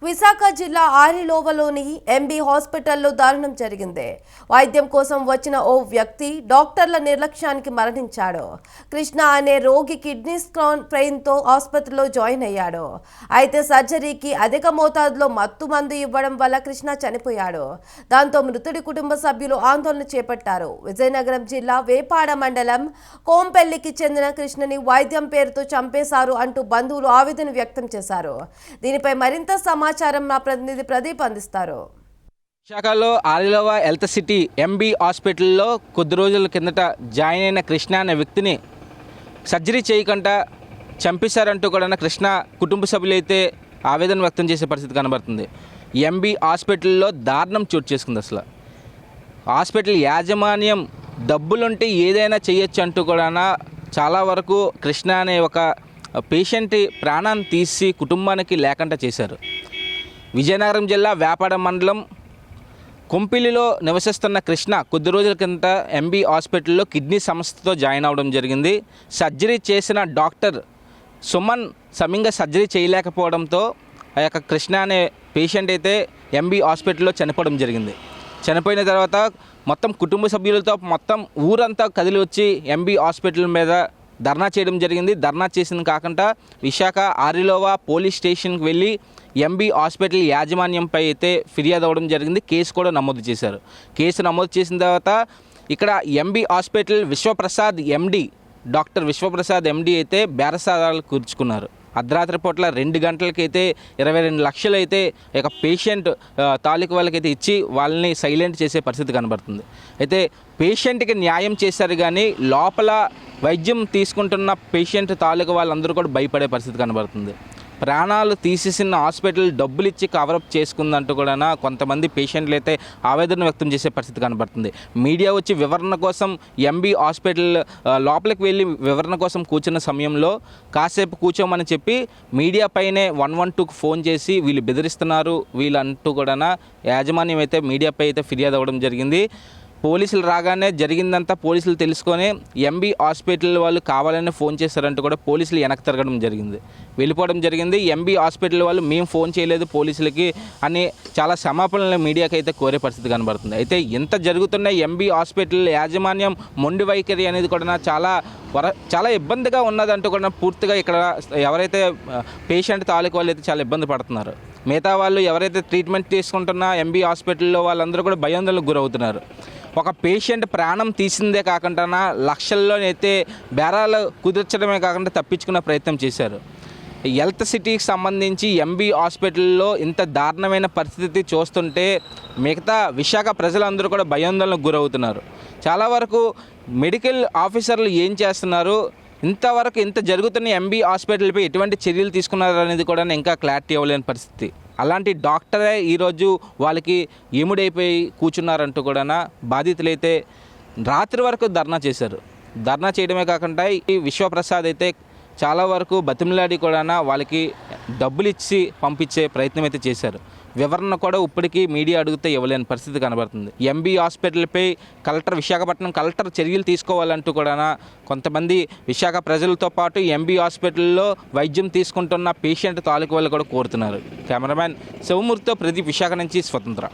విశాఖ జిల్లా ఆరిలోవలోని ఎంబీ హాస్పిటల్లో దారుణం జరిగింది. వైద్యం కోసం వచ్చిన ఓ వ్యక్తి డాక్టర్ల నిర్లక్ష్యానికి మరణించాడు. కృష్ణ అనే రోగి కిడ్నీ స్టోన్ పెయిన్తో ఆసుపత్రిలో జాయిన్ అయ్యాడు. అయితే సర్జరీకి అధిక మోతాదులో మత్తు మందు ఇవ్వడం వల్ల కృష్ణ చనిపోయాడు. దాంతో మృతుడి కుటుంబ సభ్యులు ఆందోళన చేపట్టారు. విజయనగరం జిల్లా వేపాడ మండలం కోంపెల్లికి చెందిన కృష్ణని వైద్యం పేరుతో చంపేశారు అంటూ బంధువులు ఆవేదన వ్యక్తం చేశారు. దీనిపై మరింత సమాచారం మా ప్రతినిధి ప్రదీప్ అందిస్తారు. విశాఖలో ఆరిలోవ హెల్త్ సిటీ ఎంబీ హాస్పిటల్లో కొద్ది రోజుల కిందట జాయిన్ అయిన కృష్ణ అనే వ్యక్తిని సర్జరీ చేయకుండా చంపేశారంటూ కూడా కృష్ణ కుటుంబ సభ్యులైతే ఆవేదన వ్యక్తం చేసే పరిస్థితి కనబడుతుంది. ఎంబీ హాస్పిటల్లో దారుణం చోటు చేసుకుంది. అసలు హాస్పిటల్ యాజమాన్యం డబ్బులుంటే ఏదైనా చేయొచ్చు అంటూ కూడా చాలా వరకు కృష్ణ అనే ఒక పేషెంట్ ప్రాణాన్ని తీసి కుటుంబానికి లేకుండా చేశారు. విజయనగరం జిల్లా వేపాడ మండలం కొంపిలిలో నివసిస్తున్న కృష్ణ కొద్ది రోజుల కిందట ఎంబీ హాస్పిటల్లో కిడ్నీ సమస్యతో జాయిన్ అవ్వడం జరిగింది. సర్జరీ చేసిన డాక్టర్ సుమన్ సమయంగా సర్జరీ చేయలేకపోవడంతో ఆ యొక్క కృష్ణ అనే పేషెంట్ అయితే ఎంబీ హాస్పిటల్లో చనిపోవడం జరిగింది. చనిపోయిన తర్వాత మొత్తం కుటుంబ సభ్యులతో మొత్తం ఊరంతా కదిలి వచ్చి ఎంబీ హాస్పిటల్ మీద ధర్నా చేయడం జరిగింది. ధర్నా చేసింది కాకుండా విశాఖ ఆరిలోవ పోలీస్ స్టేషన్కి వెళ్ళి ఎంబీ హాస్పిటల్ యాజమాన్యంపై అయితే ఫిర్యాదు అవ్వడం జరిగింది. కేసు కూడా నమోదు చేశారు. కేసు నమోదు చేసిన తర్వాత ఇక్కడ MB hospital Vishwaprasad MD doctor Vishwaprasad MD అయితే బేరసారాలు కూర్చుకున్నారు. అర్ధరాత్రి పూట్ల 2 గంటలకైతే 22 లక్షలు అయితే ఇక పేషెంట్ తాలూకు వాళ్ళకైతే ఇచ్చి వాళ్ళని సైలెంట్ చేసే పరిస్థితి కనబడుతుంది. అయితే పేషెంట్కి న్యాయం చేశారు కానీ లోపల వైద్యం తీసుకుంటున్న పేషెంట్ తాలూకు వాళ్ళందరూ కూడా భయపడే పరిస్థితి కనబడుతుంది. ప్రాణాలు తీసేసిన హాస్పిటల్ డబ్బులు ఇచ్చి కవరప్ చేసుకుందంటూ కూడా కొంతమంది పేషెంట్లు అయితే ఆవేదన వ్యక్తం చేసే పరిస్థితి కనబడుతుంది. మీడియా వచ్చి వివరణ కోసం ఎంబీ హాస్పిటల్ లోపలికి వెళ్ళి వివరణ కోసం కూర్చున్న సమయంలో కాసేపు కూర్చోమని చెప్పి మీడియా పైనే 112కు ఫోన్ చేసి వీళ్ళు బెదిరిస్తున్నారు వీళ్ళంటూ కూడా యాజమాన్యం అయితే మీడియాపై అయితే ఫిర్యాదు అవ్వడం జరిగింది. పోలీసులు రాగానే జరిగిందంతా పోలీసులు తెలుసుకొని ఎంబీ హాస్పిటల్ వాళ్ళు కావాలని ఫోన్ చేశారంటూ కూడా పోలీసులు వెనక్కి తిరగడం జరిగింది, వెళ్ళిపోవడం జరిగింది. ఎంబీ హాస్పిటల్ వాళ్ళు మేము ఫోన్ చేయలేదు పోలీసులకి అని చాలా క్షమాపణలు మీడియాకి అయితే కోరే పరిస్థితి కనబడుతుంది. అయితే ఇంత జరుగుతున్న ఎంబీ హాస్పిటల్ యాజమాన్యం మొండి వైఖరి అనేది కూడా చాలా ఇబ్బందిగా ఉన్నదంటూ కూడా పూర్తిగా ఇక్కడ ఎవరైతే పేషెంట్ తాలూకు వాళ్ళు అయితే చాలా ఇబ్బంది పడుతున్నారు. మిగతా వాళ్ళు ఎవరైతే ట్రీట్మెంట్ తీసుకుంటున్న ఎంబీ హాస్పిటల్లో వాళ్ళందరూ కూడా భయాందోళనకు గురవుతున్నారు. ఒక పేషెంట్ ప్రాణం తీసిందే కాకుండా లక్షల్లోనైతే బేరాలు కుదిర్చడమే కాకుండా తప్పించుకునే ప్రయత్నం చేశారు. హెల్త్ సిటీకి సంబంధించి ఎంబీ హాస్పిటల్లో ఇంత దారుణమైన పరిస్థితి చూస్తుంటే మిగతా విశాఖ ప్రజలందరూ కూడా భయాందోళనకు గురవుతున్నారు. చాలా వరకు మెడికల్ ఆఫీసర్లు ఏం చేస్తున్నారు, ఇంతవరకు ఇంత జరుగుతున్న ఎంబీ హాస్పిటల్పై ఎటువంటి చర్యలు తీసుకున్నారు అనేది కూడా ఇంకా క్లారిటీ ఇవ్వలేని పరిస్థితి. అలాంటి డాక్టరే ఈరోజు వాళ్ళకి ఎముడైపోయి కూర్చున్నారంటూ కూడా బాధితులైతే రాత్రి వరకు ధర్నా చేశారు. ధర్నా చేయడమే కాకుండా ఈ విశ్వప్రసాద్ అయితే చాలా వరకు బతిమలాడి కూడా వాళ్ళకి డబ్బులు ఇచ్చి పంపించే ప్రయత్నం అయితే చేశారు. వివరణ కూడా ఇప్పటికీ మీడియా అడిగితే ఇవ్వలేని పరిస్థితి కనబడుతుంది. ఎంబీ హాస్పిటల్పై విశాఖపట్నం కలెక్టర్ చర్యలు తీసుకోవాలంటూ కూడా కొంతమంది విశాఖ ప్రజలతో పాటు ఎంబీ హాస్పిటల్లో వైద్యం తీసుకుంటున్న పేషెంట్ తాలూకు వాళ్ళు కూడా కోరుతున్నారు. కెమెరామ్యాన్ శివమూర్తితో ప్రదీప్, విశాఖ నుంచి స్వతంత్ర.